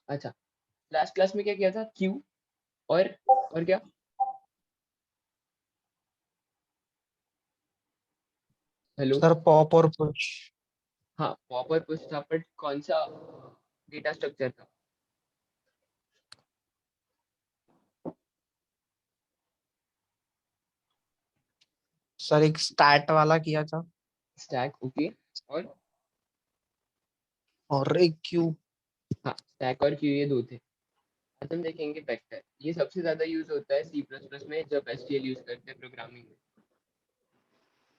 अच्छा, last class में क्या किया था? क्यू और क्या? हेलो। सर पॉप और पुश। हाँ, पॉप और पुश था, बट कौन सा डेटा स्ट्रक्चर था? सर एक स्टैट वाला किया था स्टैक, ओके। और एक क्यू। हाँ, स्टैक और क्यू, ये दो थे। आज हम देखेंगे वेक्टर। ये सबसे ज्यादा यूज होता है सी प्लस प्लस में, जब एसक्यूएल यूज करते हैं प्रोग्रामिंग में।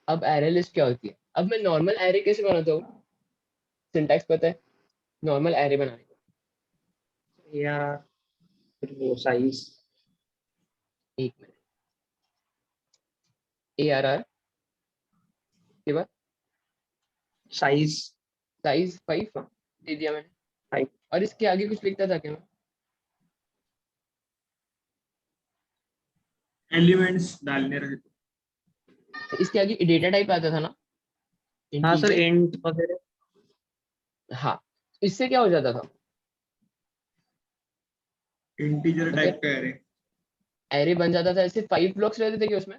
अब एरे लिस्ट क्या होती है? अब मैं नॉर्मल एरे कैसे बनाता हूँ? सिंटैक्स पता है नॉर्मल एरे बनाने का? या फिर वो साइज। एक मिनट। ARR के बाद साइज साइज 5 दे दिया मैंने। 5। और इसके आगे कुछ लिखता था क्या मैं? एलिमेंट्स डालने रहे थे। इसके आगे डेटा टाइप आता था ना, हाँ सर इंटीजर। इंट वगैरह। हाँ, इससे क्या हो जाता था? इंटीजर अगर टाइप का एरे। एरे बन जाता था, ऐसे 5 ब्लॉक्स रहते थे कि उसमें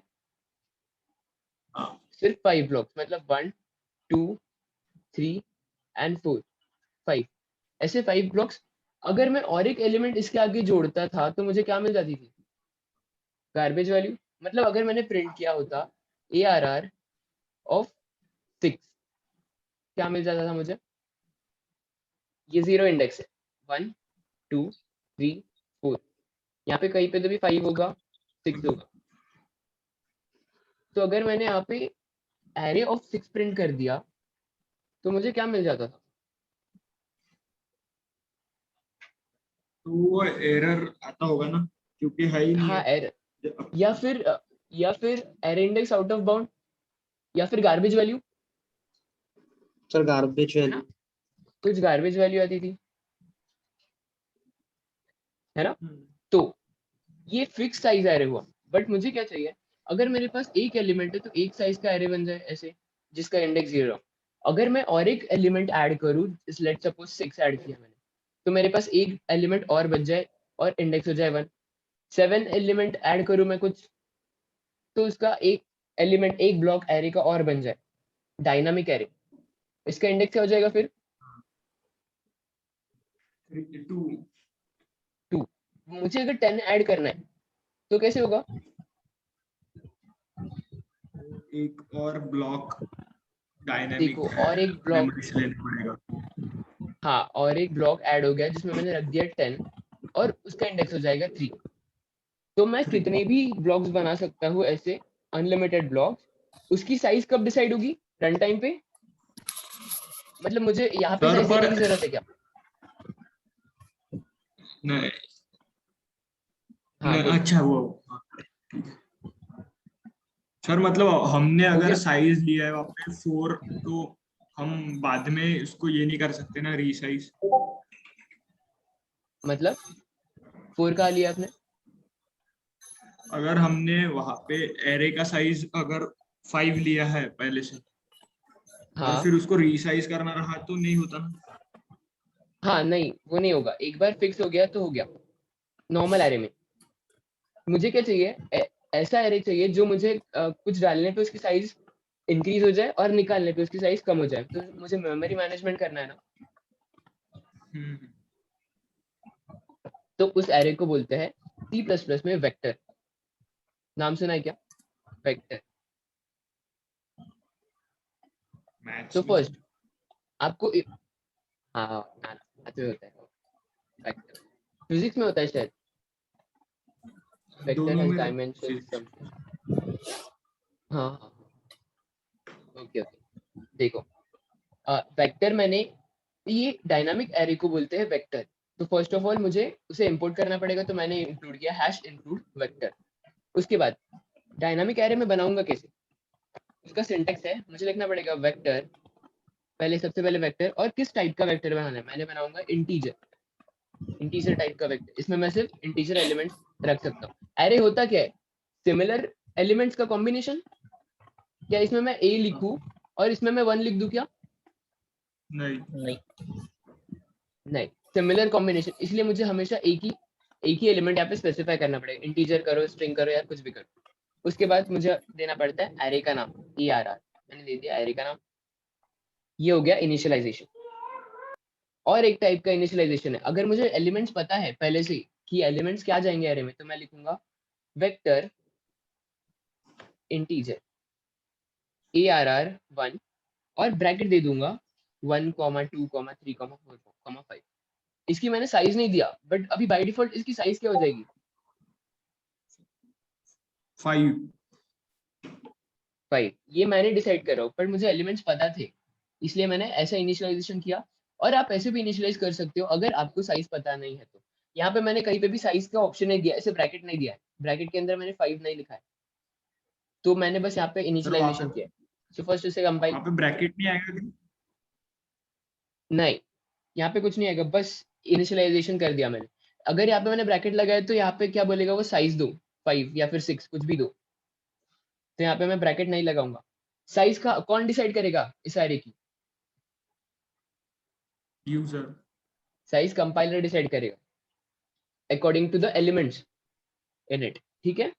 हाँ, सिर्फ 5 ब्लॉक्स, मतलब 1 2 3 एंड 4 5, ऐसे 5 ब्लॉक्स। अगर मैं और एक एलिमेंट इसके आगे जोड़ता था तो मुझे क्या मिल जाती थी? Garbage value. मतलब अगर मैंने प्रिंट किया होता ARR ऑफ 6, क्या मिल जाता था मुझे? ये जीरो इंडेक्स है, 1 2 3 4, यहाँ पे कहीं पे तो भी 5 होगा, 6 होगा। तो अगर मैंने यहाँ पे एरे ऑफ 6 प्रिंट कर दिया तो मुझे क्या मिल जाता था? तो वो एरर आता होगा ना, क्योंकि है ही नहीं हाँ, है। एरे, या फिर या फिर array index out of bound, या फिर गार्बेज वैल्यू, सर गार्बेज है ना? वैल्यू। कुछ गार्बेज वैल्यू आती थी, है ना? हम्म, तो ये फिक्स साइज एरे हुआ। बट मुझे क्या चाहिए? अगर मेरे पास एक एलिमेंट है तो एक साइज का एरे बन जाए ऐसे, जिसका इंडेक्स 0। अगर मैं और एक एलिमेंट ऐड करूं, लेट सपोज 6 ऐड किया मैंने, तो मेरे पास एक एलिमेंट और बच जाए और इंडेक्स हो जाए 1। 7 एलिमेंट ऐड करूं मैं कुछ, तो उसका एक एलिमेंट, एक ब्लॉक एरे का और बन जाए, डायनामिक एरे। इसका इंडेक्स क्या हो जाएगा फिर? 2। 2। मुझे अगर 10 ऐड करना है तो कैसे होगा? एक और ब्लॉक डायनेमिक देखो, और एक ब्लॉक, मेमोरी से लेना पड़ेगा। हाँ, और एक ब्लॉक ऐड हो गया जिसमें मैंने रख दिया 10, और उसका इंडेक्स हो जाएगा 3। तो मैं 3। कितने भी ब्लॉक्स बना सकता हूँ ऐसे, अनलिमिटेड ब्लॉक्स। उसकी साइज कब डिसाइड होगी? रन टाइम पे? मतलब मुझे यहाँ पे सर साइज पर देने की जरूरत है क्या? नहीं, हाँ, नहीं, बोलो। अच्छा वो हाँ, ठीक है। सर मतलब हमने हो अगर गया। साइज लिया है वहाँ पे 4, तो हम बाद में इसको ये नहीं कर सकते ना, रीसाइज। मतलब 4 का लिया आपने? अगर हमने वहां पे एरे का साइज अगर 5 लिया है पहले से, और हाँ फिर उसको रीसाइज करना रहा तो नहीं होता ना। हाँ, नहीं वो नहीं होगा, एक बार फिक्स हो गया तो हो गया। नॉर्मल एरे में मुझे क्या चाहिए? ऐसा एरे चाहिए जो मुझे कुछ डालने पे उसकी साइज इंक्रीज हो जाए और निकालने पे उसकी साइज कम हो जाए। तो मुझे मेमोरी मैनेजमेंट करना है ना, हम्म। तो उस एरे को बोलते हैं सी प्लस प्लस में वेक्टर। नाम सुना है क्या? वेक्टर। तो मैथ्स में फर्स्ट आपको हाँ हाँ, मैथ में होता है वेक्टर, फिजिक्स में होता है शायद। वेक्टर दोनों हैज में डायमेंशन फिजिक्स। समथिंग। हाँ हाँ, ओके ओके। देखो, वेक्टर मैंने, ये डायनामिक एरे को बोलते हैं वेक्टर। तो फर्स्ट ऑफ ऑल मुझे उसे इंपोर्ट करना पड़ेगा, तो मैंने इंक्लूड किया हैश इंक्लूड वेक्टर। उसके बाद डायनामिक एरे में बनाऊंगा कैसे? उसका सिंटेक्स है, मुझे लिखना पड़ेगा वेक्टर, पहले सबसे पहले वेक्टर, और किस टाइप का वेक्टर बनाना है? मैंने बनाऊंगा इंटीजर, इंटीजर टाइप का वेक्टर। इसमें मैं सिर्फ इंटीजर एलिमेंट्स रख सकता हूँ। एरे होता क्या है? सिमिलर एलिमेंट्स का कॉम्बिनेशन। क्या इसमें मैं ए लिखूं और इसमें मैं 1 लिख दूं क्या? नहीं। नहीं। नहीं। सिमिलर कॉम्बिनेशन, इसलिए मुझे हमेशा एक ही एलिमेंट यहाँ पे स्पेसिफाई करना पड़ेगा, इंटीजर करो, स्ट्रिंग करो या कुछ भी करो। उसके बाद मुझे देना पड़ता है एरे का नाम, ERR, मैंने दे दिया एरे का नाम। ये हो गया इनिशियलाइजेशन। और एक टाइप का इनिशियलाइजेशन है, अगर मुझे एलिमेंट्स पता है पहले से कि एलिमेंट्स क्या जाएंगे एरे में, तो मैं लिखूंगा वेक्टर इंटीजर ARR1 और ब्रैकेट दे दूंगा 1, 2, 3, 4, 5। इसकी मैंने साइज नहीं दिया, बट अभी बाय डिफॉल्ट इसकी साइज क्या हो जाएगी? 5। ये मैंने डिसाइड कर रहा हूँ, पर मुझे एलिमेंट्स पता थे, इसलिए मैंने ऐसा इनिशियलाइजेशन किया। और आप ऐसे भी इनिशियलाइज कर सकते हो अगर आपको साइज पता नहीं है तो। यहाँ पे मैंने कहीं पे भी साइज का ऑप्शन नहीं दिया, ऐसे ब्रैकेट नहीं दिया है, ब्रैकेट के अंदर मैंने 5 नहीं लिखा है, तो मैंने बस यहाँ पे इनिशियलाइजेशन किया है। सो फर्स्ट इसे कंपाइल, वहाँ पे ब्रैकेट नहीं आएगा क्या? नहीं यहाँ पे कुछ नहीं आएगा, बस इनिशियलाइजेशन कर दिया मैंने। अगर यहाँ पे मैंने ब्रैकेट लगाया तो यहाँ पे क्या बोलेगा वो, साइज दो 5 या फिर 6 कुछ भी दो, तो यहाँ पे मैं ब्रैकेट नहीं लगाऊंगा। साइज का कौन डिसाइड करेगा इस एरे की? यूजर। साइज कंपाइलर डिसाइड करेगा according to the elements in it, ठीक है।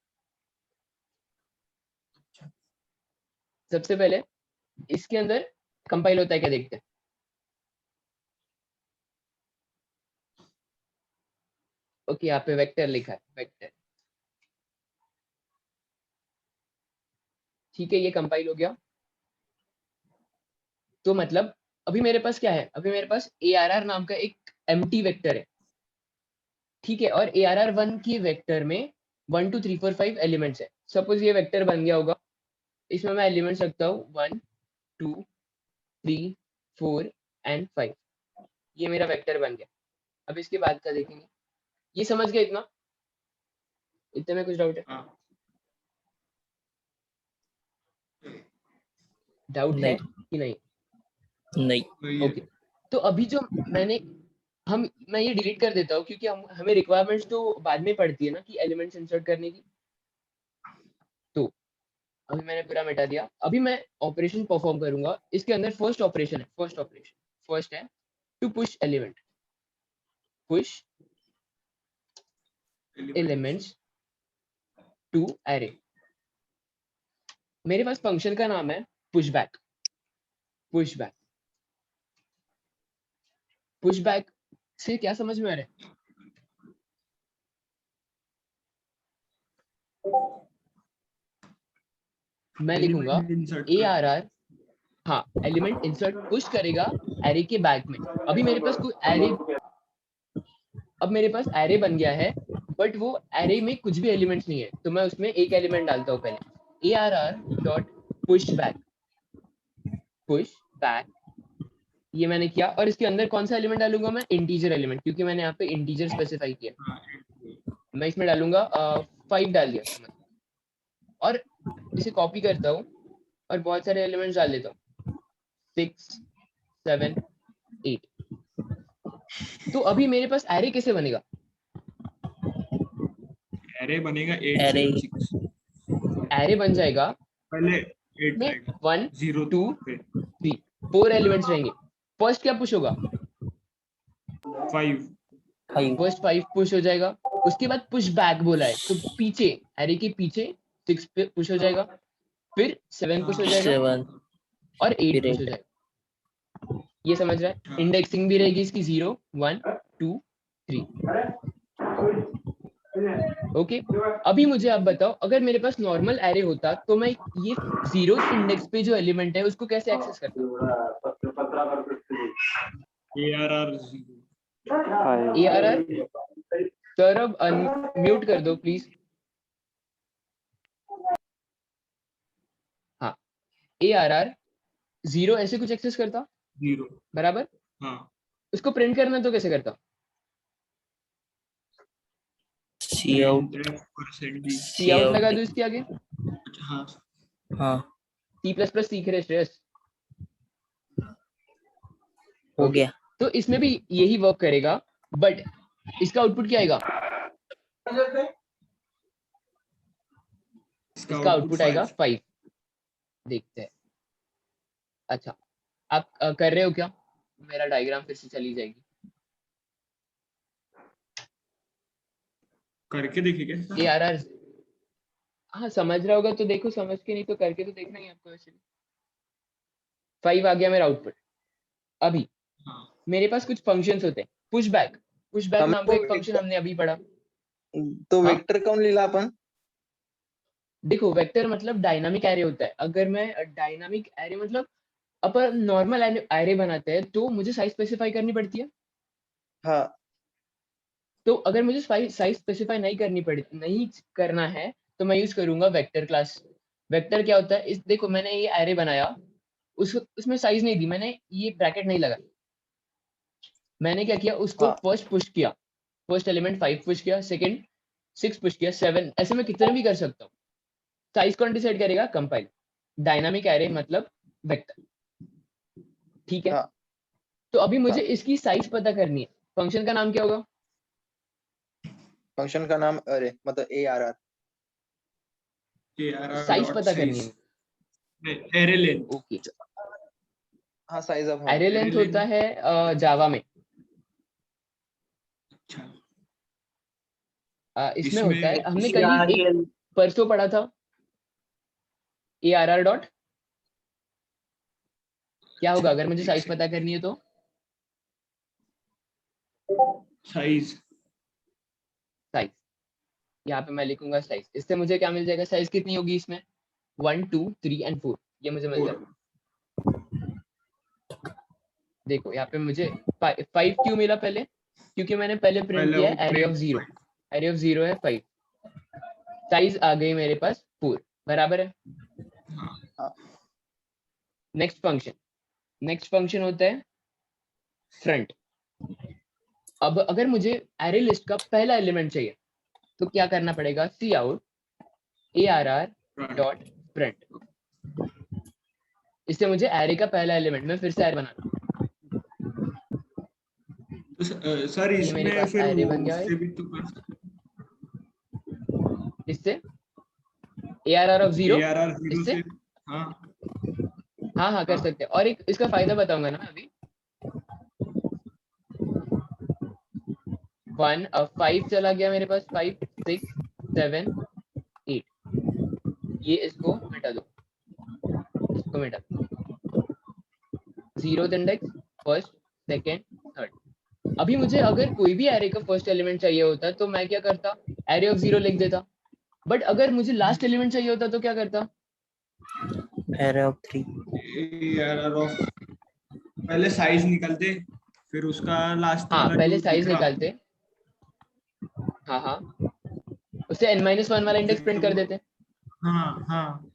सबसे पहले इसके अंदर कंपाइल होता है क्या देखते हैं। ओके, यहाँ पे वेक्टर लिखा है, वेक्टर, ठीक है, ये कंपाइल हो गया। तो मतलब अभी मेरे पास क्या है, अभी मेरे पास ARR नाम का एक एम्प्टी वेक्टर है, ठीक है, और ARR1 की वेक्टर में 1, 2, 3, 4, 5 एलिमेंट्स है। सपोज ये वेक्टर बन गया होगा, इसमें मैं एलिमेंट्स रखता हूँ 1, 2, 3, 4 एंड 5। ये मेरा वेक्टर बन गया। अब इसके बाद का देखेंगे। ये समझ गए इतना? इतने में कुछ डाउट है? हाँ। डाउट है नहीं। कि नहीं? नहीं। वही है। ओके, तो अभी जो मैं ये डिलीट कर देता हूँ, क्योंकि हमें रिक्वायरमेंट्स तो बाद में पड़ती है ना कि एलिमेंट्स इंसर्ट करने की। तो अभी मैंने पूरा मिटा दिया। अभी मैं ऑपरेशन परफॉर्म करूंगा इसके अंदर। फर्स्ट ऑपरेशन है, फर्स्ट है to push element, push elements to array. मेरे पास फंक्शन का नाम है पुशबैक। पुशबैक से क्या समझ में आ रहा है? मैं लिखूंगा एलिमेंट इंसर्ट ARR, हाँ, एलिमेंट इंसर्ट पुश करेगा एरे के बैक में। अभी मेरे पास कोई एरे, अब मेरे पास एरे बन गया है, बट वो एरे में कुछ भी एलिमेंट्स नहीं है, तो मैं उसमें एक एलिमेंट डालता हूँ पहले, ARR डॉट पुश बैक। ये मैंने किया, और इसके अंदर कौन सा एलिमेंट डालूंगा मैं? इंटीजर एलिमेंट, क्योंकि मैंने यहाँ पे इंटीजर स्पेसिफाई किया। हाँ, मैं इसमें डालूंगा 5 डाल दिया समझ, और इसे कॉपी करता हूँ और बहुत सारे एलिमेंट्स डाल देता हूँ, 6, 7, 8। तो अभी मेरे पास एरे कैसे बनेगा? एरे बनेगा 8, एरे 7, 6। एरे बन जाएगा पहले 8 में रहेगा, 1, 0 2, पे 3, 4 एलिमेंट्स रहेंगे। फर्स्ट क्या पुश होगा? 5। फर्स्ट 5 पुश हो जाएगा। उसके बाद पुश बैक बोला है, तो पीछे, एरे के पीछे 6 पे पुश हो जाएगा, फिर 7 पुश हो जाएगा 7 और 8 फिर पुश हो 8। जाएगा। ये समझ रहा है? हाँ। इंडेक्सिंग भी रहेगी इसकी 0, 1, 2, 3। ओके, अभी मुझे आप बताओ, अगर मेरे पास नॉर्मल एरे होता तो मैं ये 0th इंडेक्स पे जो एलिमेंट है उसको कैसे एक्सेस करता? ARR 0। ARR, सर अब अनम्यूट कर दो प्लीज। हाँ, ARR 0 ऐसे कुछ एक्सेस करता, 0। बराबर। हाँ, उसको प्रिंट करना तो कैसे करता? सी आउट %d। सी आउट लगा दो इसके आगे। हाँ, हाँ C++ सीख रहे श्रेयस? हो ओके, गया। तो इसमें भी यही वर्क करेगा, बट इसका आउटपुट क्या आएगा? इसका आउटपुट आएगा 5। देखते हैं। अच्छा, आप कर रहे हो क्या? मेरा डायग्राम फिर से चली जाएगी। करके देखिए क्या ए आर आर, हाँ समझ रहा होगा तो देखो, समझ के नहीं तो करके तो देखना ही आपको। वैसे 5 आ गया मेरा आउटपुट। अभी हाँ मेरे पास कुछ फंक्शंस होते हैं, पुश बैक हमें नाम का वो एक फंक्शन हमने अभी पढ़ा। तो हाँ वेक्टर काऊन लिहिला आपण? देखो वेक्टर मतलब डायनामिक एरे होता है। अगर मैं डायनामिक एरे मतलब अपन नॉर्मल एरे बनाते हैं तो मुझे साइज स्पेसिफाई करनी पड़ती है। हाँ तो अगर मुझे साइज स्पेसिफाई नहीं करना है तो मैं यूज करूंगा वेक्टर क्लास। वेक्टर क्या होता है, इस देखो मैंने ये एरे बनाया, उसमें साइज नहीं दी मैंने, ये ब्रैकेट नहीं लगा। मैंने क्या किया, उसको हाँ फर्स्ट पुश किया, फर्स्ट एलिमेंट 5 पुश किया, सेकंड 6 पुश किया, 7, ऐसे मैं कितने भी कर सकता हूँ। साइज कौन डिसाइड करेगा, कंपाइलर। डायनामिक एरे मतलब वेक्टर, ठीक है। हाँ तो अभी मुझे हाँ। इसकी साइज पता करनी है। फंक्शन का नाम क्या होगा, फंक्शन का नाम अरे मतलब ARR। ARR साइज डॉट पता करनी साइज, है। Array length. ओके, हाँ साइज ऑफ, हाँ एरे एरे लेंथ लेंथ, होता है जावा में, अच्छा इसमें होता है, इसमें हमने इस कल ही एक परसों पढ़ा था ए आर आर डॉट। क्या होगा अच्छा अगर मुझे एक साइज पता करनी है तो, साइज, साइज, यहाँ पे मैं लिखूंगा साइज। इससे मुझे क्या मिल जाएगा, साइज कितनी होगी इसमें, 1 2 3 एंड 4, ये मुझे मिल 4, जाएगा। देखो यहाँ पे मुझे 5 क्यों मिला पहले, क्योंकि मैंने पहले प्रिंट पहले किया वो है array of print, zero. Array of zero है 5, साइज आ गई मेरे पास 4, बराबर है। हाँ नेक्स्ट फंक्शन होता है फ्रंट। अब अगर मुझे एरे लिस्ट का पहला एलिमेंट चाहिए तो क्या करना पड़ेगा, C out A R R front. Dot front. इससे मुझे एरे का पहला एलिमेंट, मैं फिर से एरे बना, तो सर ये मेरे इसमें पास फिर एरे वो बन गया है। उससे भी तो कर सकते, इससे A R R of zero, ARR 0 इससे से, हाँ हाँ हाँ कर हाँ सकते हैं। और एक इसका फायदा बताऊंगा ना मैं अभी। 1 अब 5 चला गया मेरे पास, 5 6 7 8, ये इसको मिटा दो, इसको मिटा दो। 0th index, first, second, third. अभी मुझे अगर कोई भी एरे का फर्स्ट एलिमेंट चाहिए होता तो मैं क्या करता, एरे ऑफ जीरो लिख देता। बट अगर मुझे लास्ट एलिमेंट चाहिए होता तो क्या करता, एरे ऑफ 3। ARR ऑफ, पहले साइज निकलते, फिर उसका लास्ट हाँ वाला पहले जो दिख साइज रहा, निकालते, हाँ हाँ, उससे n-1 वाला इंडेक्स फिर प्रिंट कर वो, देते, हाँ हाँ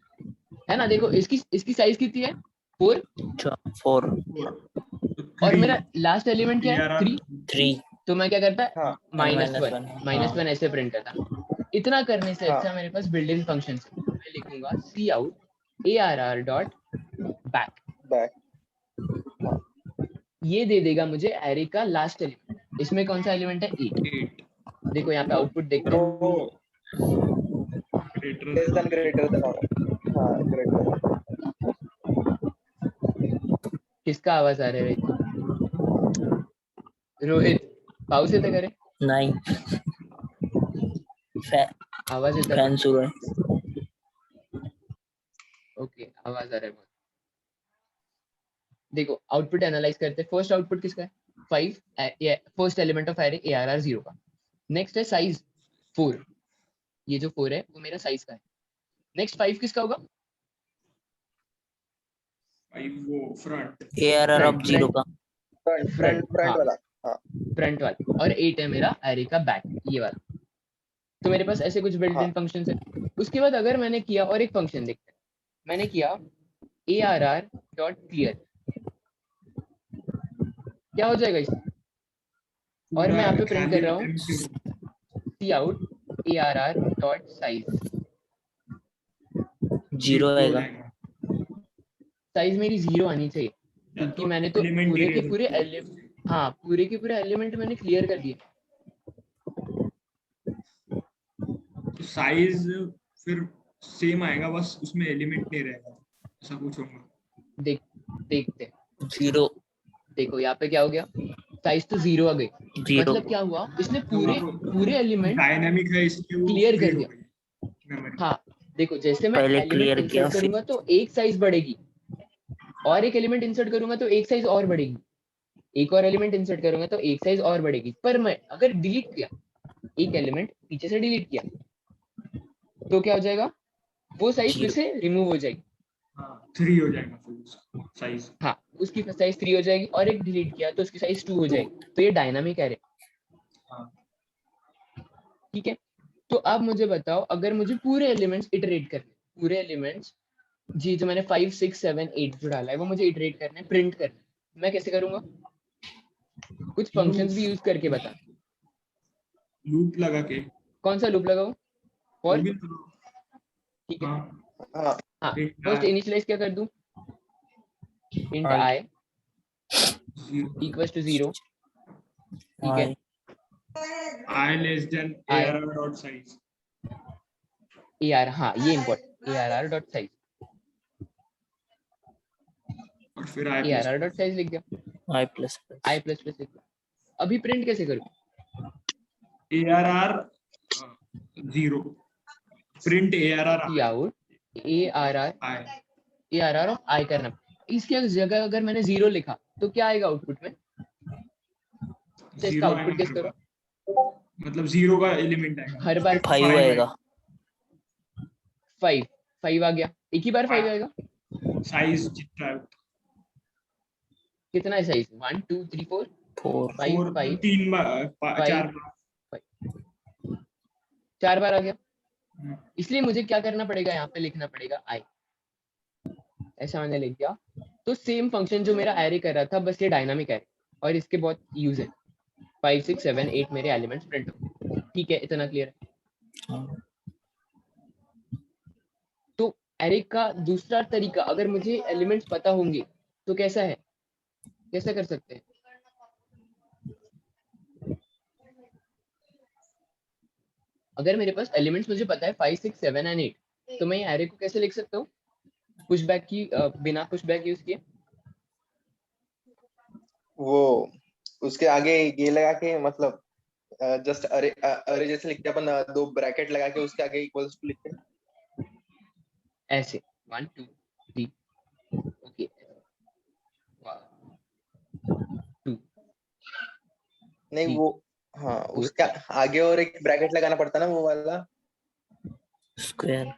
है ना। देखो इसकी साइज कितनी है, 4, 4 और 3, मेरा लास्ट एलिमेंट क्या है, ARR 3। 3 तो मैं क्या करता, हाँ -1 ऐसे प्रिंट करता। इतना करने से हाँ अच्छा मेरे पास बिल्ट इन फंक्शन है, मैं लिखूंगा C out A R R dot back, back. ये दे देगा मुझे एरे का लास्ट एलिमेंट। इसमें कौन सा एलिमेंट है, 8। 8, देखो यहाँ पे आउटपुट देखते तो हैं, greater less than, then greater than और, हाँ ग्रेटर। किसका आवाज आ रहा है भाई, रोहित पाउस येते करे, नहीं आवाज येते फैन पण, सुरू आहे। ओके आवाज आ रहा है बहुत। देखो आउटपुट एनालाइज करते हैं, फर्स्ट आउटपुट किसका है, 5, first element of array A R R 0 का। नेक्स्ट है साइज 4, ये जो 4 है वो मेरा साइज का है। नेक्स्ट 5 किसका होगा, 5 वो फ्रंट, ARR ऑफ फ्रंट 0 का। फ्रंट हाँ, वाला। हाँ फ्रंट वाला। और 8 है मेरा एरे का बैक, ये वाला। तो मेरे पास ऐसे कुछ बिल्ट हाँ इन फंक्शन है। उसके बाद अगर मैंने किया, और एक फंक्शन देखते हैं, मैंने किया ए आर आर डॉट क्लियर, क्या हो जाएगा इससे, और मैं पूरा यहाँ पे प्रिंट खाली कर रहा हूँ empty, C out A R R dot size. 0 0 आएगा। रहेगा, साइज मेरी 0 आनी चाहिए, या क्योंकि तो मैंने तो एलिमेंट पूरे के इरेज, पूरे हाँ पूरे के पूरे एलिमेंट मैंने क्लियर कर दिए। तो साइज फिर सेम आएगा, बस उसमें एलिमेंट नहीं रहेगा, ऐसा कुछ होगा। देखते हैं। 0 देखो यहाँ पे क्या हो गया, साइज तो 0 आ गई। 0 मतलब क्या हुआ, इसने पूरे एलिमेंट डायनामिक है इसलिए वो क्लियर free कर हो दिया। गई मेमोरी। हाँ देखो, जैसे मैं पहले एलिमेंट clear किया, इंसर्ट करूंगा तो एक साइज बढ़ेगी, और एक एलिमेंट इंसर्ट करूंगा तो एक साइज और बढ़ेगी, एक और एलिमेंट इंसर्ट करूंगा तो एक साइज और बढ़ेगी। पर मैं अगर डिलीट किया, एक एलिमेंट पीछे से डिलीट किया, तो क्या हो जाएगा, वो साइज फिर 0 से रिमूव हो जाएगी। हाँ 3 हो जाएगा फिर साइज। हाँ, उसकी साइज 3 हो जाएगी, और एक डिलीट किया तो उसकी साइज 2 हो जाएगी। तो ये डायनामिक एरे, हाँ ठीक है। तो अब मुझे बताओ, अगर मुझे पूरे एलिमेंट्स इटरेट करने, पूरे एलिमेंट्स जी जो मैंने 5 6 7 8 जो डाला है वो मुझे इटरेट करना है, प्रिंट करना है, मैं कैसे करूंगा? कुछ फंक्शंस भी यूज करके बता। लूप लगा के कौन सा लूप लगाऊं? वो फॉर, भी तो। ठीक है। हाँ हाँ हाँ, एक फर्स्ट इनिशियलाइज क्या कर दूं? Int I I 0 equals to 0, ठीक है। I I less than I ARR dot size। A R, हाँ ये important, A R R dot size, और फिर I A R plus R dot size लिख दिया, I plus I plus plus लिख दिया। अभी प्रिंट कैसे करूं? ARR 0 print ARR C out A R R, I। A R R of I करना। इसकी जगह अगर मैंने 0 लिखा तो क्या आएगा आउटपुट में? तो इसका 0 आएगा आउटपुट गेस मेरे करो। पास, मतलब 0 का एलिमेंट आएगा हर बार 5 आएगा। 5 5 आ गया, एक ही बार 5 आएगा। साइज जितना है कितना है साइज? 1 2 3 4 4 5 4 5 3 4 5 4 बार आ गया। बार। इसलिए मुझे क्या करना पड़ेगा, यहाँ पे लिखना पड़ेगा आई, ऐसा मैंने लिख दिया। तो सेम फंक्शन जो मेरा एरे कर रहा था, बस ये डायनामिक है, और इसके बहुत यूज है। 5 6 7 8 मेरे एलिमेंट्स प्रिंट हो, ठीक है, इतना क्लियर है। हाँ। तो एरे का दूसरा तरीका, अगर मुझे एलिमेंट्स पता होंगे तो कैसा है, कैसा कर सकते हैं? अगर मेरे पास एलिमेंट्स मुझे पता है 5 6 7 एंड 8, तो मैं ये एरे को कैसे लिख सकता हूँ? पुशबैक की बिना पुशबैक यूज किए। वो उसके आगे ये लगा के, मतलब जस्ट अरे अरे जैसे लिखते हैं अपन, दो ब्रैकेट लगा के उसके आगे इक्वल्स टू लिखते हैं। ऐसे 1 2 3, ओके 2 नहीं 3 वो, हाँ 4 उसके आगे और एक ब्रैकेट लगाना पड़ता है ना, वो वाला। स्क्वायर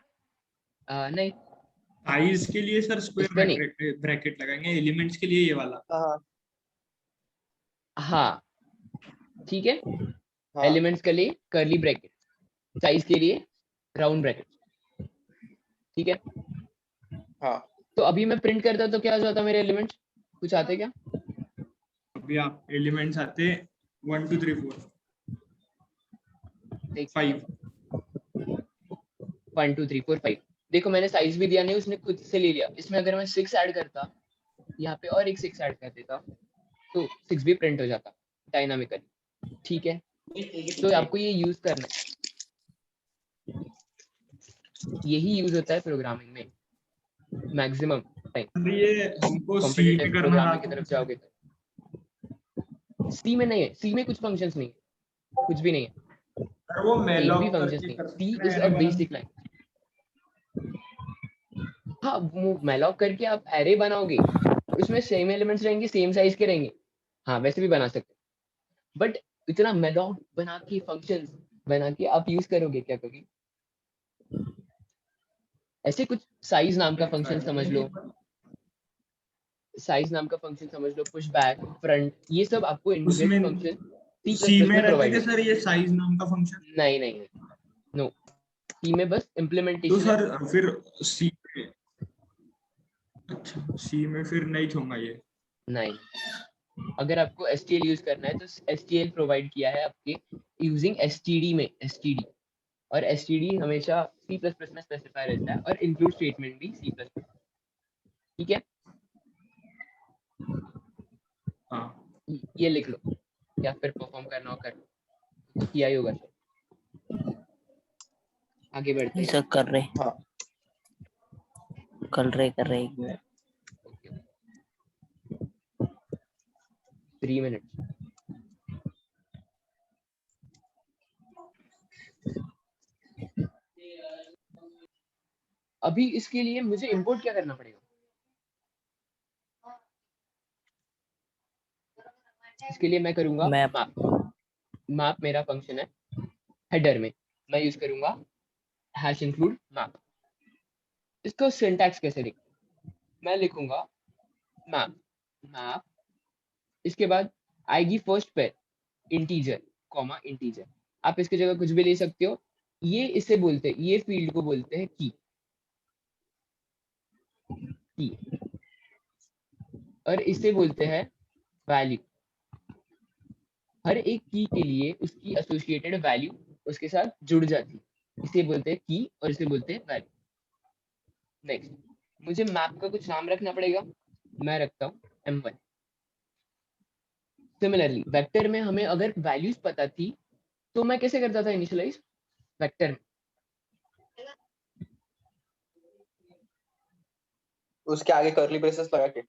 नहीं, साइज के लिए सर इस स्क्वायर पे नहीं। ब्रैकेट लगाएंगे, एलिमेंट्स के लिए ये वाला। हाँ हाँ ठीक है, हाँ एलिमेंट्स के लिए कर्ली ब्रैकेट, साइज के लिए राउंड ब्रैकेट, ठीक है। हाँ। तो अभी मैं प्रिंट करता तो क्या हो जाता मेरे एलिमेंट्स? कुछ आते क्या? अभी आप एलिमेंट्स आते 1 2 3 4 देख 5। 1 2 3 4 5। देखो मैंने साइज भी दिया नहीं, उसने खुद से ले लिया। इसमें अगर मैं 6 ऐड करता, यहाँ पे और एक 6 ऐड कर देता, तो 6 भी प्रिंट हो जाता डायनामिकली, ठीक है। तो आपको ये यूज करना है, यही यूज होता है प्रोग्रामिंग में मैक्सिमम टाइम। ये हमको सी में कॉम्पिटिटिव करना था प्रोग्रामिंग की तरफ जाओगे तो सी में नहीं है, सी में कुछ फंक्शंस नहीं है, कुछ भी नहीं है, और वो एक भी मेलॉक फंक्शंस करके नहीं। कर सी सकते इज हैं अ एरे बनाने। Basic language. हाँ, वो मैलॉक करके आप एरे बनाओगे, उसमें सेम एलिमेंट्स रहेंगे, सेम साइज के रहेंगे, हाँ वैसे भी बना सकते हैं। बट इतना मैलॉक बना के फंक्शंस बना के आप यूज करोगे क्या कभी? ऐसे कुछ साइज नाम का फंक्शन समझ लो, साइज नाम का फंक्शन समझ लो, पुश बैक, फ्रंट, ये सब आपको इंडिविजुअली उसमें फंक्शन सी प्लस सी प्लस में में रहते प्रोवाइड क्या होते सर ये साइज नाम का फंक्शन? हैं। नहीं नहीं, नो, सी में बस तो इम्प्लीमेंटेशन है। सर फिर सी में, अच्छा सी में फिर नहीं छोड़ना ये। नहीं, अगर आपको STL यूज करना है तो STL प्रोवाइड किया है आपके यूजिंग STD में, STD, और STD हमेशा C++ में स्पेसिफाई रहता है, और इंक्लूड स्टेटमेंट भी C++, ठीक है। हाँ ये लिख लो, या फिर परफॉर्म करना हो कर लो, तो किया ही होगा। आगे बढ़ते ऐसा हैं। कर रहे हाँ कर रहे एक मिनट। Okay, 3 minute. अभी इसके लिए मुझे इंपोर्ट क्या करना पड़ेगा? इसके लिए मैं करूंगा मैप। मैप मेरा फंक्शन है, हेडर में मैं यूज करूंगा हैश इंक्लूड मैप। इसको सिंटैक्स कैसे लिखूं? मैं लिखूंगा मैप मैप, इसके बाद आएगी first pair integer comma integer. आप इसकी जगह कुछ भी ले सकते हो। ये इसे बोलते हैं, ये फील्ड को बोलते हैं की और इसे बोलते हैं वैल्यू। हर एक की के लिए उसकी एसोसिएटेड वैल्यू उसके साथ जुड़ जाती है, इसे बोलते हैं की और इसे बोलते हैं वैल्यू। नेक्स्ट, मुझे मैप का कुछ नाम रखना पड़ेगा, मैं रखता हूँ m1। सिमिलरली वेक्टर में हमें अगर वैल्यूज पता थी तो मैं कैसे करता था इनिशियलाइज वेक्टर में? उसके आगे कर्ली ब्रेसेस लगा के।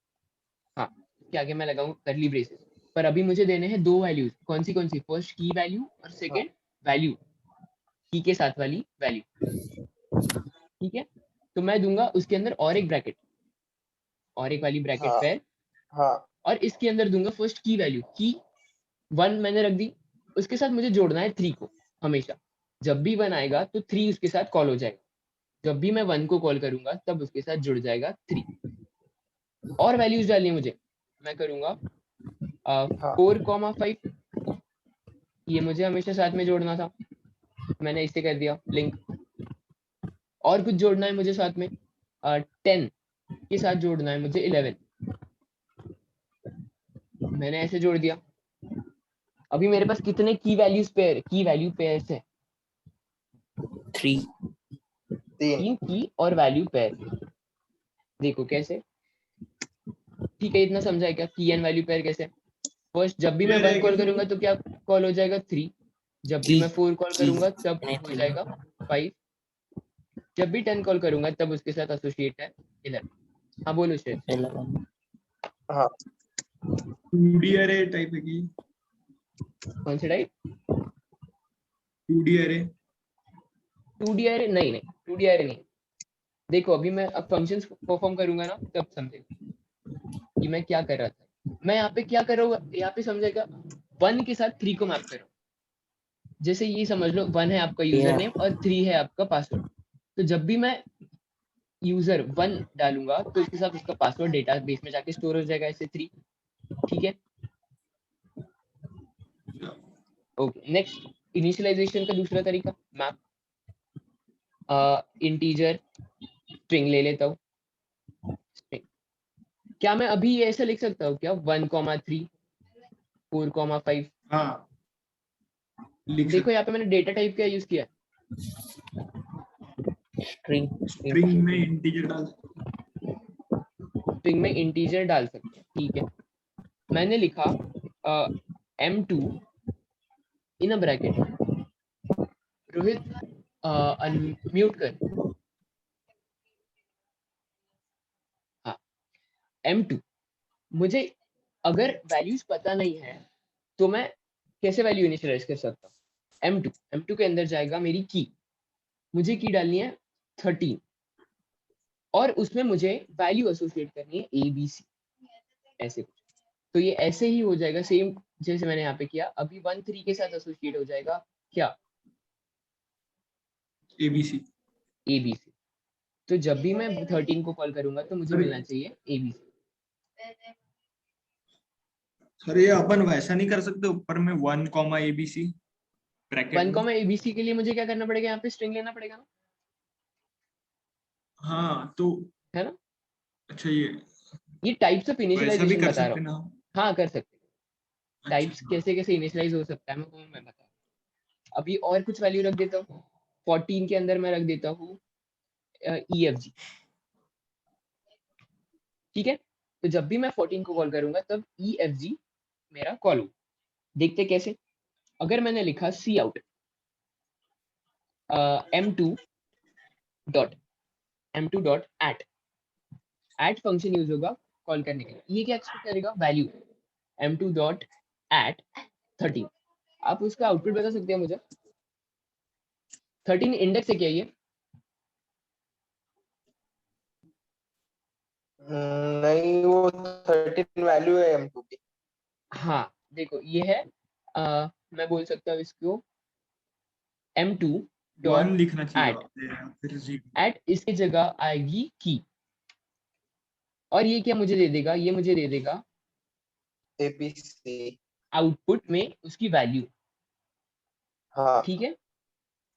हाँ, इसके आगे मैं लगाऊं करली ब्रेसेस, पर अभी मुझे देने हैं दो वैल्यूज। कौन सी? फर्स्ट की वैल्यू और सेकंड वैल्यू, की के साथ वाली वैल्यू। ठीक है, तो मैं दूंगा उसके अंदर और एक ब्रैकेट, और एक वाली ब्रैकेट हाँ पेयर, हाँ और इसके अंदर दूंगा फर्स्ट की वैल्यू की 1 मैंने रख दी। उसके साथ मुझे जोड़ना है 3 को हमेशा। जब भी 1 आएगा तो 3 उसके साथ कॉल हो जाएगा, जब भी मैं 1 को कॉल करूंगा तब उसके साथ जुड़ जाएगा 3। और वैल्यूज डालनी है मुझे, मैं करूंगा हाँ 4,5, ये मुझे हमेशा साथ में जोड़ना था, मैंने इसे कर दिया लिंक। और कुछ जोड़ना है मुझे साथ में, 10 के साथ जोड़ना है मुझे 11, मैंने ऐसे जोड़ दिया। अभी मेरे पास कितने की वैल्यू पेयर्स है? 3। 3। 3 की और वैल्यू पेयर। देखो कैसे, ठीक है, इतना समझा है क्या की एंड वैल्यू पेयर कैसे? फर्स्ट जब भी मैं 1 कॉल करूंगा तो क्या कॉल हो जाएगा 3, जब भी मैं 4 कॉल करूंगा तब हो जाएगा 5, जब भी 10 कॉल करूंगा तब उसके साथ एसोसिएट है 11। हाँ बोलो शेर। 11। हाँ 2D अरे टाइप है कि कौन से टाइप? 2D अरे 2D अरे नहीं नहीं, 2D अरे नहीं। देखो अभी मैं अब फंक्शंस परफॉर्म करूंगा ना तब समझेगा कि मैं क्या कर रहा था। मैं यहाँ पे क्या कर रहा हूँ, यहाँ पे समझेगा 1 के साथ 3 को मैप कर रहा हूँ। जैसे ये समझ लो 1 है आपका यूजर नेम और 3 है आपका पासवर्ड। तो जब भी मैं यूजर 1 डालूंगा तो उसके साथ उसका पासवर्ड डेटाबेस में जाके स्टोर हो जाएगा ऐसे 3। ठीक है, ओके। नेक्स्ट, इनिशियलाइजेशन का दूसरा तरीका मैप, इंटीजर स्ट्रिंग ले लेता हूँ। क्या मैं अभी ये ऐसा लिख सकता हूँ क्या 1,3 4,5? हाँ लिख देखो सकते। यहाँ पे मैंने डेटा टाइप क्या यूज किया, स्ट्रिंग। स्ट्रिंग में इंटीजर डाल स्ट्रिंग में इंटीजर डाल सकते हैं। ठीक है, मैंने लिखा m2 in a bracket, Rohit unmute कर। हाँ, m2 मुझे अगर वैल्यूज पता नहीं है तो मैं कैसे वैल्यू इनिशियलाइज कर सकता हूँ? m2 के अंदर जाएगा मेरी की, मुझे की डालनी है 13 और उसमें मुझे वैल्यू एसोसिएट करनी है ABC, ऐसे कुछ। तो ये ऐसे ही हो जाएगा सेम जैसे मैंने यहाँ पे किया। अभी 1,3 के साथ एसोसिएट हो जाएगा क्या? ABC। ABC। तो जब भी मैं 13 को कॉल करूंगा तो मुझे अरे मिलना चाहिए ABC। सर ये अपन वैसा नहीं कर सकते ऊपर में 1 कॉमा ABC ब्रैकेट 1 में? ABC के लिए मुझे क्या करना पड़ेगा? यहाँ पे स्ट्रिंग लेना पड़ेगा ना, हाँ तो है ना? अच्छा ये टाइप्स ऑफ वैसा भी इनिशियलाइजेशन कर बता रहा सकते हूँ। ना। हाँ कर सकते हैं, अच्छा टाइप्स हाँ कैसे कैसे इनिशियलाइज हो सकता है मैं बता रहा हूँ। अभी और कुछ वैल्यू रख देता हूँ, 14 के अंदर मैं रख देता हूँ EFG। ठीक है, तो जब भी मैं 14 को कॉल करूंगा तब EFG मेरा कॉल हो। देखते कैसे, अगर मैंने लिखा C out m2 dot at function use होगा कॉल करने के लिए। ये क्या एक्सपेक्ट करेगा? Value m2 dot at 13। आप उसका आउटपुट बता सकते हैं मुझे? 13 इंडेक्स है क्या ये? नहीं, वो 13 वैल्यू है M2 की। हाँ देखो ये है मैं बोल सकता हूँ इसको M2 डॉट 1 लिखना चाहिए एट आपने, या फिर 0। एट इसकी जगह आएगी की, और ये क्या मुझे दे देगा, ये मुझे दे देगा ABC। आउटपुट में उसकी वैल्यू। हाँ ठीक है,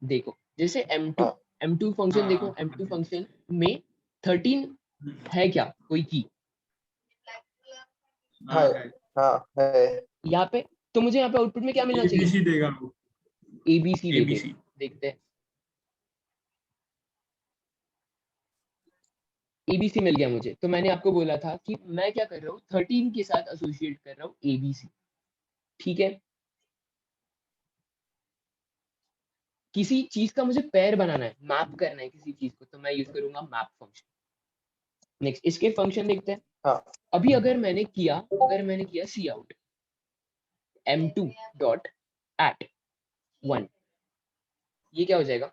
देखो जैसे M2 हाँ M2 फंक्शन, देखो हाँ M2 फंक्शन में 13 है क्या कोई की हाँ है। हाँ है। यहाँ पे, तो मुझे यहाँ पे आउटपुट में क्या मिलना चाहिए, ABC देगा वो, ABC दे देगा। ABC। देखते हैं, ABC मिल गया मुझे। तो मैंने आपको बोला था कि मैं क्या कर रहा हूँ, 13 के साथ एसोसिएट कर रहा हूँ ABC। ठीक है, किसी चीज का मुझे पेयर बनाना है, मैप करना है किसी चीज को, तो मैं यूज करूंगा मैप फंक्शन। नेक्स्ट इसके फंक्शन देखते हैं। हाँ अभी अगर मैंने किया सी आउट M2 डॉट एट 1, ये क्या हो जाएगा,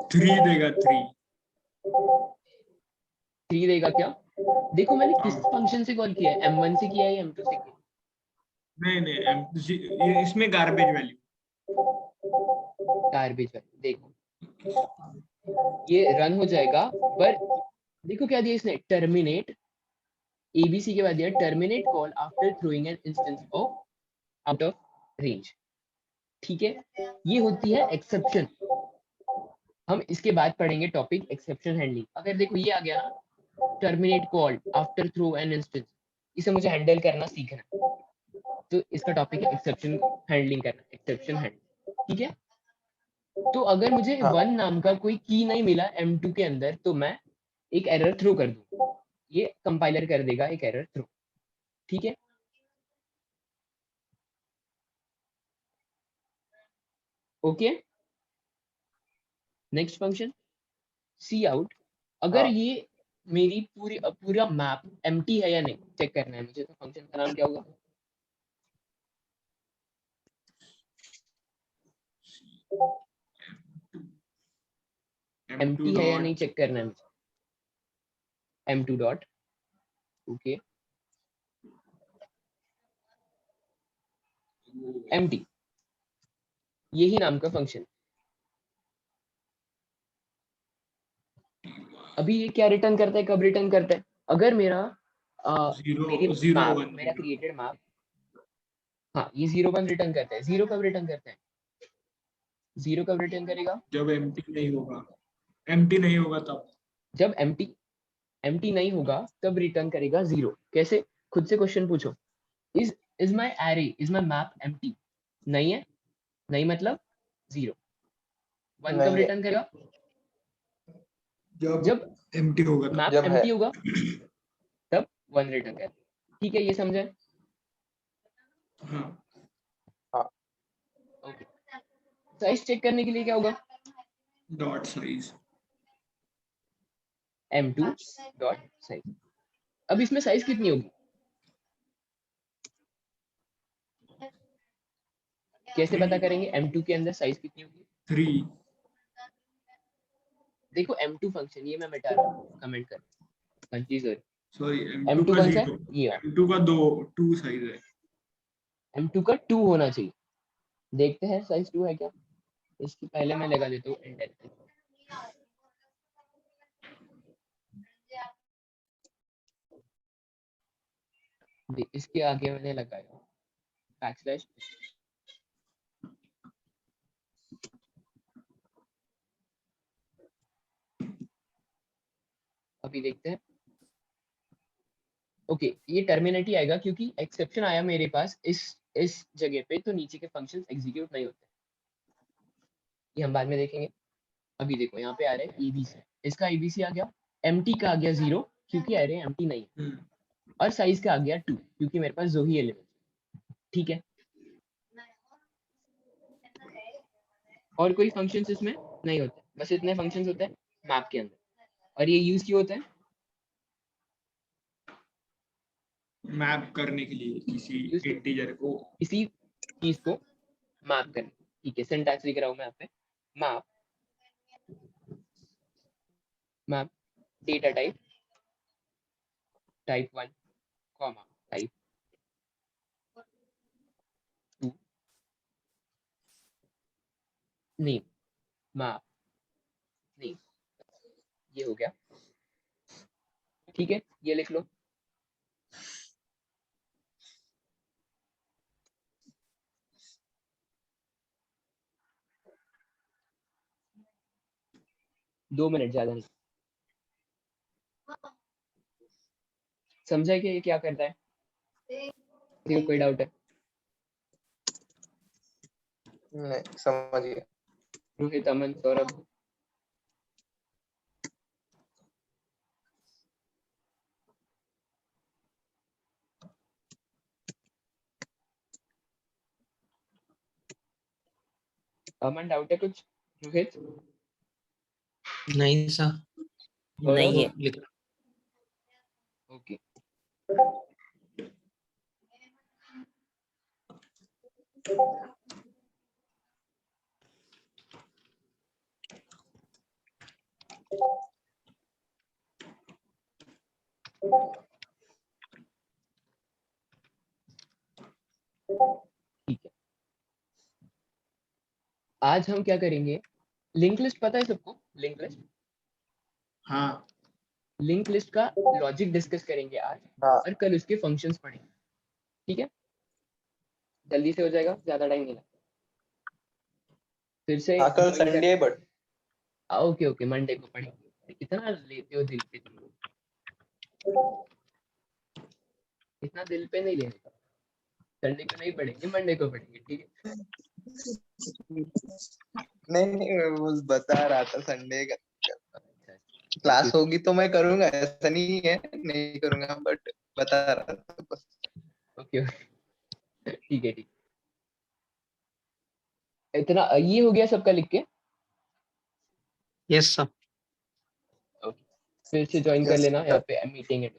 3 देगा, 3। 3 देगा क्या। देखो मैंने किस हाँ, फंक्शन से कॉल किया है, M1 से किया है या M2 से किया नहीं नहीं, ये इसमें गार्बेज वैल्यू। है, गार्बेज वैल्यू। देखो ये रन हो जाएगा, पर देखो क्या दिया इसने, टर्मिनेट ABC के बाद दिया terminate called after throwing an instance of out of range. ठीक है, ये होती है एक्सेप्शन। हम इसके बाद पढ़ेंगे टॉपिक एक्सेप्शन हैंडलिंग। अगर देखो ये आ गया ना, terminate called after throw an instance, इसे मुझे हैंडल करना सीखना है। तो इसका टॉपिक है एक्सेप्शन हैंडलिंग करना, एक्सेप्शन हैंडलिंग। ठीक है, तो अगर मुझे हाँ 1 नाम का कोई की नहीं मिला M2 के अंदर, तो मैं एक एरर थ्रो कर दूं, ये कंपाइलर कर देगा एक एरर थ्रो। ठीक है, okay. Next function cout. अगर हाँ। ये मेरी पूरा मैप एम्प्टी है या नहीं चेक करना है मुझे, तो फंक्शन का नाम क्या होगा, M2 एम्प्टी है या नहीं डॉट, चेक करना है मुझे, M2 डॉट ओके एम्प्टी, यही नाम का फंक्शन। अभी ये क्या रिटर्न करता है, कब रिटर्न करता है, अगर मेरा मेरी 0 0 मैप, 1 मेरा 0। क्रिएटेड मैप, हाँ ये 0 1 रिटर्न करता है। 0 कब रिटर्न करता है, 0 कब रिटर्न करेगा, जब एम्प्टी नहीं होगा, एम्प्टी नहीं होगा तब। जब एम्प्टी नहीं होगा तब रिटर्न करेगा 0। कैसे, खुद से क्वेश्चन पूछो, is my array, is my map empty, नहीं है, नहीं मतलब 0। 1 कब नहीं है। रिटर्न करेगा, जब जब एम्प्टी होगा तब। मैप जब है। एम्प्टी होगा तब 1 रिटर्न करेगा। ठीक है, ये समझे, हाँ, हाँ ओके। साइज चेक करने के लिए क्या होगा, dot size. M2 dot size. अब इसमें साइज कितनी होगी, कैसे पता करेंगे M2 के अंदर साइज कितनी होगी। 3। देखो M2 फंक्शन, ये मैं मिटा रहा हूँ, कमेंट कर, कंफ्यूज हो सॉरी, रही। M2 M2 का कौन सा है, 0, ये वाला। M2 का 2 साइज है। M2 का 2 होना चाहिए, देखते हैं साइज 2 है क्या। इसकी पहले मैं लगा देता हूँ इंडेक्स, इसके आगे मैंने लगाया बैकस्लैश। अभी देखते हैं, ओके ये टर्मिनेट ही आएगा क्योंकि एक्सेप्शन आया मेरे पास इस जगह पे, तो नीचे के फंक्शंस एग्जीक्यूट नहीं होते, ये हम बाद में देखेंगे। अभी देखो यहाँ पे आ रहा है ABC, इसका ABC आ गया, एम्प्टी का आ गया 0 क्योंकि एरे एम्प्टी नहीं है, और साइज का आ गया 2 क्योंकि मेरे पास दो ही एलिमेंट। ठीक है, और कोई फंक्शंस इसमें नहीं होते, बस इतने फंक्शंस होते हैं मैप के अंदर, और ये यूज क्यों होता है, मैप करने के लिए किसी यूज इंटीजर को। इसी चीज को मैप करना। ठीक है, सिंटैक्स लिख रहा हूँ मैं यहाँ पे, map ma'am data type type 1 comma type 2 name ma'am name, ये हो गया। ठीक है, ये लिख लो। दो मिनट, ज्यादा नहीं। समझा कि ये क्या करता है? किसी को कोई डाउट है? नहीं समझ गया। रोहित, अमन, सौरभ? अमन डाउट है कुछ? रोहित? नहीं सर, और नहीं अब? है। ओके। ठीक है, आज हम क्या करेंगे? लिंक लिस्ट पता है सबको? लिंक लिस्ट, हाँ लिंक लिस्ट का लॉजिक डिस्कस करेंगे आज, हाँ और कल उसके फंक्शंस पढ़ेंगे। ठीक है, जल्दी से हो जाएगा, ज्यादा टाइम नहीं लगता। फिर से हाँ, कल join संडे है बट ओके ओके, मंडे को पढ़ेंगे। कितना लेते हो दिल पे तुम लोग? इतना दिल पे नहीं लेने का। संडे को नहीं पढ़ेंगे, मंडे को पढ़ेंगे, ठीक है? नहीं, मैं बस बता रहा था संडे का अच्छा, क्लास होगी तो मैं करूंगा, ऐसा नहीं है नहीं करूंगा, बट बता रहा था बस। ओके ओके, ठीक है ठीक। इतना ये हो गया सबका लिख के? Yes sir. ओके, फिर से ज्वाइन कर Yes, लेना sir. यहाँ पे मीटिंग है।